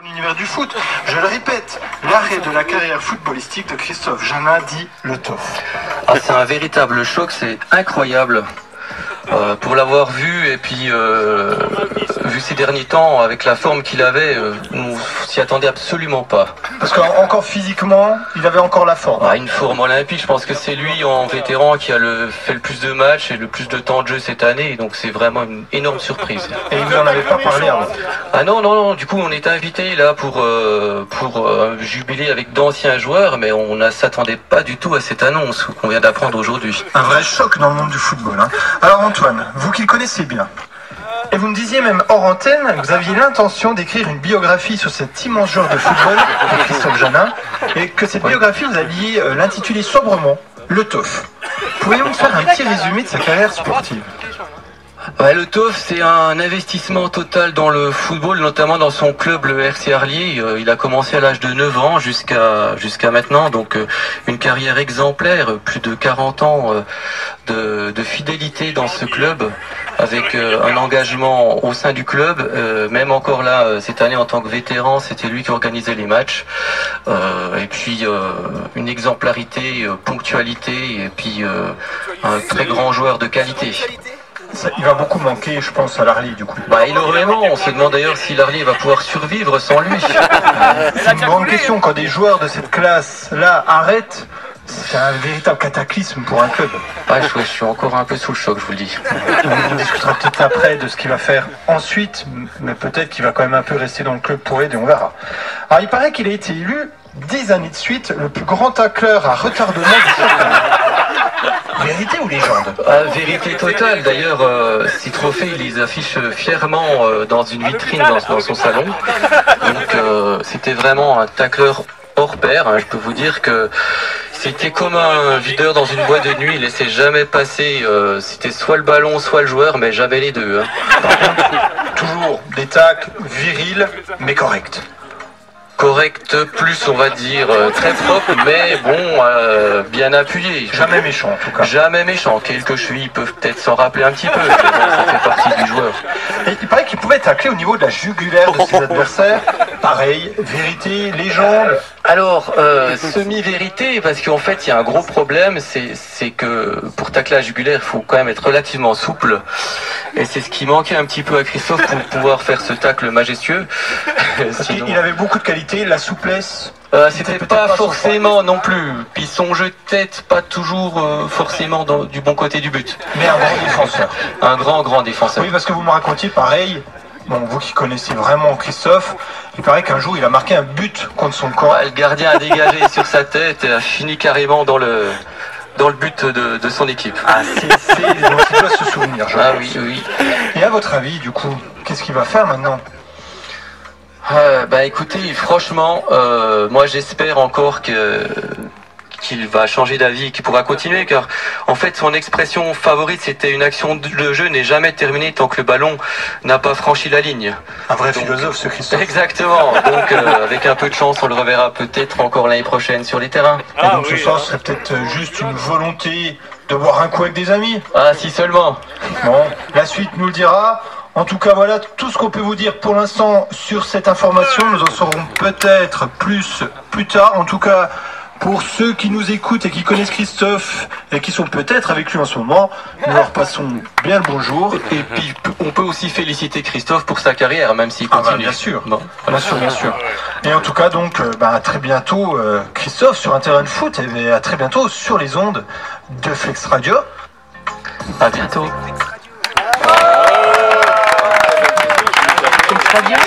L'univers du foot, je le répète, l'arrêt de la carrière footballistique de Christophe Janin dit le TOF. Ah, c'est un véritable choc, c'est incroyable. Pour l'avoir vu et puis vu ces derniers temps avec la forme qu'il avait, on s'y attendait absolument pas. Parce qu'encore physiquement, il avait encore la forme. Une forme olympique, je pense que c'est lui en vétéran qui a fait le plus de matchs et le plus de temps de jeu cette année, donc c'est vraiment une énorme surprise. Et il vous en avait pas parlé avant? Ah non, du coup on est invité là pour un jubilé avec d'anciens joueurs, mais on ne s'attendait pas du tout à cette annonce qu'on vient d'apprendre aujourd'hui. Un vrai choc dans le monde du football. Alors Antoine, vous qui le connaissez bien, et vous me disiez même hors antenne que vous aviez l'intention d'écrire une biographie sur cet immense joueur de football, Christophe Janin, et que cette biographie, vous alliez l'intituler sobrement le TOF. Pourriez-vous faire un petit résumé de sa carrière sportive? Le TOF, c'est un investissement total dans le football, notamment dans son club, le RC Arlier. Il a commencé à l'âge de 9 ans jusqu'à maintenant, donc une carrière exemplaire, plus de 40 ans de fidélité dans ce club, avec un engagement au sein du club. Même encore là, cette année en tant que vétéran, c'était lui qui organisait les matchs. Et puis une exemplarité, ponctualité, et puis un très grand joueur de qualité. Il va beaucoup manquer, je pense, à l'Arlier, du coup. Énormément. On se demande d'ailleurs si l'Arlier va pouvoir survivre sans lui. C'est une grande question. Quand des joueurs de cette classe-là arrêtent, c'est un véritable cataclysme pour un club. Je suis encore un peu sous le choc, je vous le dis. On discutera peut-être après de ce qu'il va faire ensuite, mais peut-être qu'il va quand même un peu rester dans le club pour aider, on verra. Alors, il paraît qu'il a été élu 10 années de suite le plus grand tacleur à retardement du championnat. Vérité ou légende? Vérité totale. D'ailleurs, ces trophées, il les affiche fièrement dans une vitrine dans son salon. Donc, c'était vraiment un tacleur hors pair. Je peux vous dire que c'était comme un videur dans une boîte de nuit. Il laissait jamais passer. C'était soit le ballon, soit le joueur, mais jamais les deux. Toujours des tacles virils, mais corrects. Correct plus, on va dire, très propre, mais bon, bien appuyé. Jamais méchant, en tout cas. Jamais méchant. Quelques chevilles peuvent peut-être s'en rappeler un petit peu, mais bon, ça fait partie du joueur. Et il paraît qu'il pouvait tacler au niveau de la jugulaire de ses adversaires. Pareil, vérité, légende. Alors, semi-vérité, parce qu'en fait, il y a un gros problème, c'est que pour tacler la jugulaire, il faut quand même être relativement souple. Et c'est ce qui manquait un petit peu à Christophe pour pouvoir faire ce tacle majestueux. Sinon... Il avait beaucoup de qualités, la souplesse. C'était pas forcément non plus. Puis son jeu de tête, pas toujours forcément du bon côté du but. Mais un grand défenseur. Un grand défenseur. Oui, parce que vous me racontiez pareil. Bon, vous qui connaissez vraiment Christophe, il paraît qu'un jour il a marqué un but contre son camp. Le gardien a dégagé sur sa tête et a fini carrément dans le but de son équipe. C'est dont il doit se souvenir. Oui. Et à votre avis, du coup, qu'est-ce qu'il va faire maintenant? Écoutez, franchement, moi j'espère encore qu'il va changer d'avis, qu'il pourra continuer, car en fait son expression favorite c'était une action de jeu n'est jamais terminée tant que le ballon n'a pas franchi la ligne. Un vrai philosophe, ce Christophe. Exactement, donc avec un peu de chance on le reverra peut-être encore l'année prochaine sur les terrains. Et donc ce soir serait peut-être juste une volonté de boire un coup avec des amis? Si seulement. Bon, la suite nous le dira. En tout cas, voilà tout ce qu'on peut vous dire pour l'instant sur cette information. Nous en saurons peut-être plus tard. En tout cas, pour ceux qui nous écoutent et qui connaissent Christophe et qui sont peut-être avec lui en ce moment, nous leur passons bien le bonjour. Et puis, on peut aussi féliciter Christophe pour sa carrière, même s'il continue. Bien sûr. Bon, bien sûr. Et en tout cas, donc, à très bientôt, Christophe, sur un terrain de foot, et à très bientôt sur les ondes de Flex Radio. À bientôt. Flex Radio.